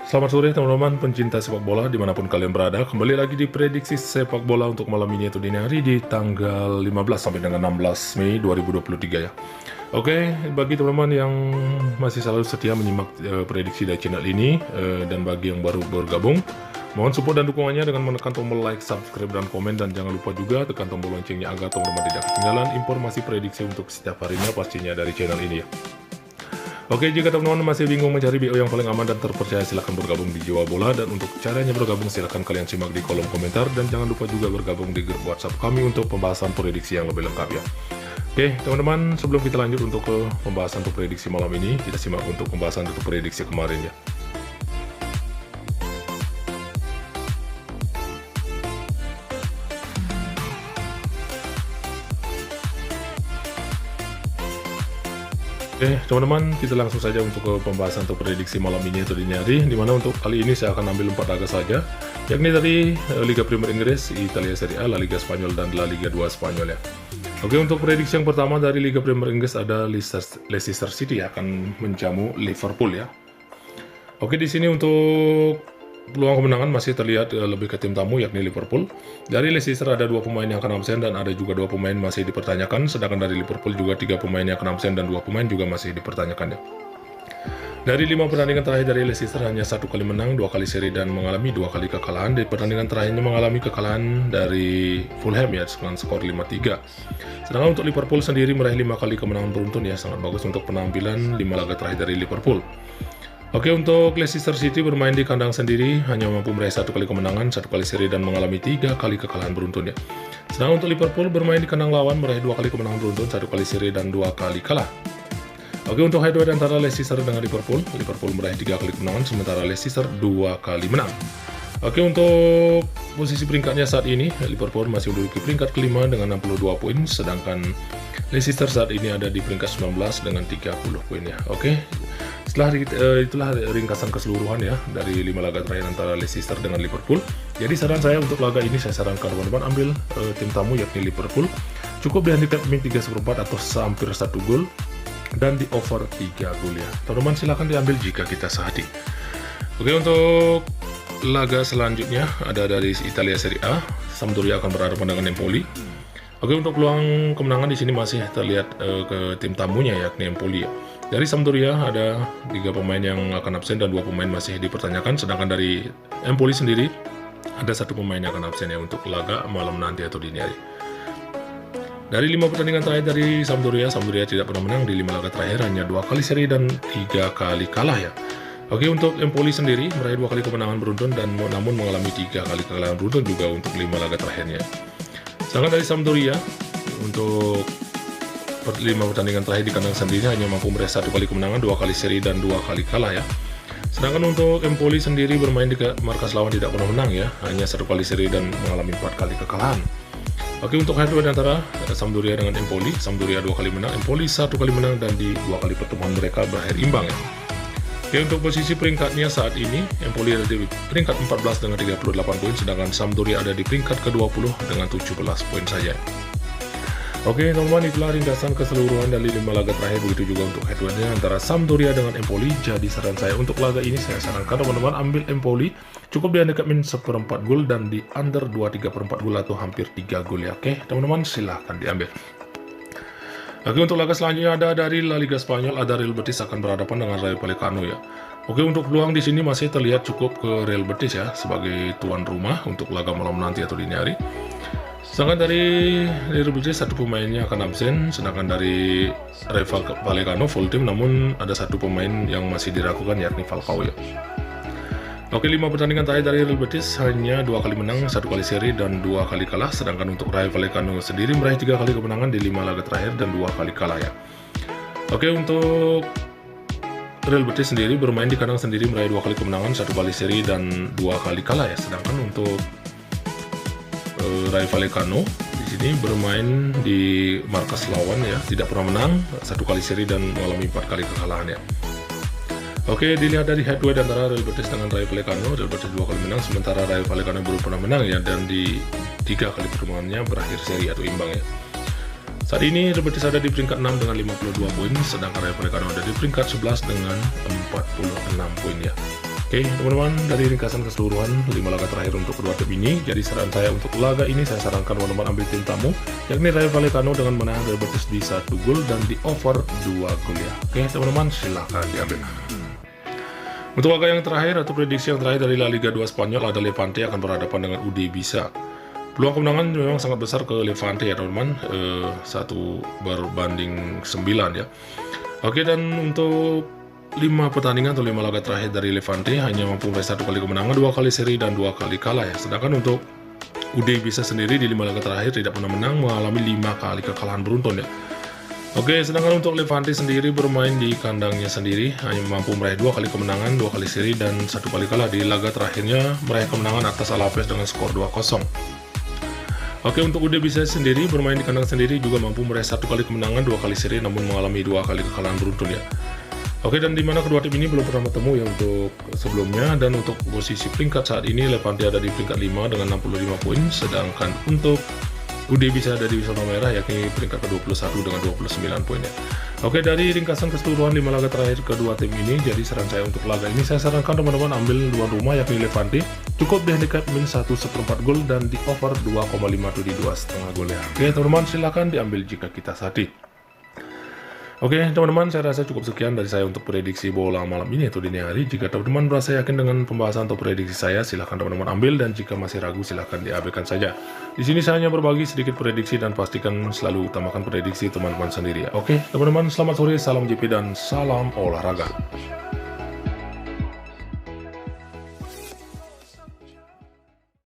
Selamat sore teman-teman pencinta sepak bola dimanapun kalian berada. Kembali lagi di prediksi sepak bola untuk malam ini atau dini hari di tanggal 15 sampai dengan 16 Mei 2023 ya. Oke, bagi teman-teman yang masih selalu setia menyimak prediksi dari channel ini dan bagi yang baru bergabung, mohon support dan dukungannya dengan menekan tombol like, subscribe, dan komen. Dan jangan lupa juga tekan tombol loncengnya agar teman-teman tidak ketinggalan informasi prediksi untuk setiap harinya pastinya dari channel ini ya. Oke, jika teman-teman masih bingung mencari BO yang paling aman dan terpercaya, silahkan bergabung di Jiwa Bola. Dan untuk caranya bergabung, silahkan kalian simak di kolom komentar. Dan jangan lupa juga bergabung di grup WhatsApp kami untuk pembahasan prediksi yang lebih lengkap ya. Oke, teman-teman, sebelum kita lanjut untuk ke pembahasan untuk prediksi malam ini, kita simak untuk pembahasan untuk prediksi kemarin ya. Oke, teman-teman, kita langsung saja untuk ke pembahasan untuk prediksi malam ini atau dini hari, dimana untuk kali ini saya akan ambil 4 laga saja, yakni dari Liga Premier Inggris, Italia Serie A, La Liga Spanyol, dan La Liga 2 Spanyol ya. Oke, untuk prediksi yang pertama dari Liga Premier Inggris ada Leicester City akan menjamu Liverpool ya. Oke, di sini untuk peluang kemenangan masih terlihat lebih ke tim tamu yakni Liverpool. Dari Leicester ada 2 pemain yang akan absen dan ada juga 2 pemain masih dipertanyakan. Sedangkan dari Liverpool juga 3 pemain yang akan absen dan 2 pemain juga masih dipertanyakan ya. Dari 5 pertandingan terakhir dari Leicester hanya 1 kali menang, 2 kali seri dan mengalami 2 kali kekalahan. Di pertandingan terakhirnya mengalami kekalahan dari Fulham ya dengan skor 5-3. Sedangkan untuk Liverpool sendiri meraih 5 kali kemenangan beruntun ya, sangat bagus untuk penampilan 5 laga terakhir dari Liverpool. Oke, untuk Leicester City bermain di kandang sendiri hanya mampu meraih 1 kali kemenangan, 1 kali seri dan mengalami 3 kali kekalahan beruntun ya. Sedangkan untuk Liverpool bermain di kandang lawan meraih 2 kali kemenangan beruntun, 1 kali seri dan 2 kali kalah. Oke, untuk head-to-head antara Leicester dengan Liverpool meraih 3 kali kemenangan sementara Leicester 2 kali menang. Oke, untuk posisi peringkatnya saat ini Liverpool masih menduduki peringkat kelima dengan 62 poin, sedangkan Leicester saat ini ada di peringkat 19 dengan 30 poin ya. Oke. Itulah ringkasan keseluruhan ya dari 5 laga terakhir antara Leicester dengan Liverpool. Jadi saran saya untuk laga ini, saya sarankan teman-teman ambil tim tamu yakni Liverpool. Cukup di handicap min 3/4 atau hampir 1 gol dan di over 3 gol ya. Teman-teman silahkan diambil jika kita sehati. Oke, untuk laga selanjutnya ada dari Italia Serie A, Sampdoria akan berhadapan dengan Empoli. Oke, untuk peluang kemenangan di sini masih terlihat ke tim tamunya yakni Empoli ya. Dari Sampdoria ada 3 pemain yang akan absen dan 2 pemain masih dipertanyakan. Sedangkan dari Empoli sendiri ada 1 pemain yang akan absen ya untuk laga malam nanti atau dini hari. Dari 5 pertandingan terakhir dari Sampdoria tidak pernah menang. Di 5 laga terakhir hanya 2 kali seri dan 3 kali kalah ya. Oke, untuk Empoli sendiri meraih 2 kali kemenangan beruntun dan namun mengalami 3 kali kekalahan beruntun juga untuk 5 laga terakhirnya. Sedangkan dari Sampdoria untuk 5 pertandingan terakhir di kandang sendiri hanya mampu meraih 1 kali kemenangan, 2 kali seri dan 2 kali kalah ya. Sedangkan untuk Empoli sendiri bermain di markas lawan tidak pernah menang ya, hanya 1 kali seri dan mengalami 4 kali kekalahan. Oke, untuk head-to-head antara Sampdoria dengan Empoli, Sampdoria 2 kali menang, Empoli 1 kali menang dan di 2 kali pertemuan mereka berakhir imbang ya. Oke, untuk posisi peringkatnya saat ini Empoli ada di peringkat 14 dengan 38 poin, sedangkan Sampdoria ada di peringkat ke-20 dengan 17 poin saja. Oke, teman-teman, itulah ringkasan keseluruhan dari 5 laga terakhir, begitu juga untuk head-to-headnya antara Sampdoria dengan Empoli. Jadi saran saya untuk laga ini, saya sarankan teman-teman ambil Empoli, cukup di handicap min 1/4 gol dan di under 2/3/4 gol atau hampir 3 gol ya. Oke, teman-teman silahkan diambil. Oke, untuk laga selanjutnya ada dari La Liga Spanyol, ada Real Betis akan berhadapan dengan Rayo Vallecano ya. Oke, untuk peluang di sini masih terlihat cukup ke Real Betis ya sebagai tuan rumah untuk laga malam nanti atau dini hari. Sedangkan dari Real Betis 1 pemainnya akan absen, sedangkan dari Rayo Vallecano full tim namun ada 1 pemain yang masih diragukan yakni Falcao ya. Oke, 5 pertandingan terakhir dari Real Betis hanya 2 kali menang, 1 kali seri dan 2 kali kalah. Sedangkan untuk Rayo Vallecano sendiri meraih 3 kali kemenangan di 5 laga terakhir dan 2 kali kalah ya. Oke, untuk Real Betis sendiri bermain di kandang sendiri meraih 2 kali kemenangan, 1 kali seri dan 2 kali kalah ya. Sedangkan untuk Rayo Vallecano di sini bermain di markas lawan ya, tidak pernah menang, 1 kali seri dan mengalami 4 kali kekalahan ya. Oke, dilihat dari head-to-head antara Real Betis dengan Rayo Vallecano, Real Betis 2 kali menang, sementara Rayo Vallecano baru pernah menang ya, dan di 3 kali pertemuannya berakhir seri atau imbang ya. Saat ini Real Betis ada di peringkat 6 dengan 52 poin, sedangkan Rayo Vallecano ada di peringkat 11 dengan 46 poin ya. Oke, Oke, teman-teman, dari ringkasan keseluruhan 5 laga terakhir untuk kedua tim ini, jadi saran saya untuk laga ini saya sarankan teman-teman ambil tim tamu, yakni Rayo Vallecano dengan menang Real Betis di 1 gol dan di over 2 gol ya. Oke, teman-teman, silahkan diambil. Untuk laga yang terakhir atau prediksi yang terakhir dari La Liga 2 Spanyol ada Levante akan berhadapan dengan UD Ibiza. Peluang kemenangan memang sangat besar ke Levante ya teman-teman, 1 berbanding 9 ya. Oke, dan untuk 5 pertandingan atau 5 laga terakhir dari Levante hanya mampu meraih 1 kali kemenangan, 2 kali seri dan 2 kali kalah ya. Sedangkan untuk UD Ibiza sendiri di 5 laga terakhir tidak pernah menang, mengalami 5 kali kekalahan beruntun ya. Oke, sedangkan untuk Levante sendiri bermain di kandangnya sendiri hanya mampu meraih 2 kali kemenangan, 2 kali seri dan 1 kali kalah. Di laga terakhirnya meraih kemenangan atas Alaves dengan skor 2-0. Oke, untuk UD Ibiza sendiri bermain di kandang sendiri juga mampu meraih 1 kali kemenangan, 2 kali seri namun mengalami 2 kali kekalahan beruntun ya. Oke, dan dimana kedua tim ini belum pernah bertemu ya untuk sebelumnya, dan untuk posisi peringkat saat ini Levante ada di peringkat 5 dengan 65 poin, sedangkan untuk UD Ibiza ada di zona merah yakni peringkat ke-21 dengan 29 poin ya. Oke, dari ringkasan keseluruhan 5 laga terakhir kedua tim ini, jadi saran saya untuk laga ini saya sarankan teman-teman ambil tuan rumah yakni Levante, cukup di handicap min 1/4 gol dan di over 2,5 di 2,5 gol ya. Oke teman-teman, silahkan diambil jika kita sadi. Oke teman-teman, saya rasa cukup sekian dari saya untuk prediksi bola malam ini atau dini hari. Jika teman-teman merasa yakin dengan pembahasan atau prediksi saya, silahkan teman-teman ambil, dan jika masih ragu silahkan diabaikan saja. Di sini saya hanya berbagi sedikit prediksi dan pastikan selalu utamakan prediksi teman-teman sendiri ya. Oke teman-teman, selamat sore, salam JP dan salam olahraga.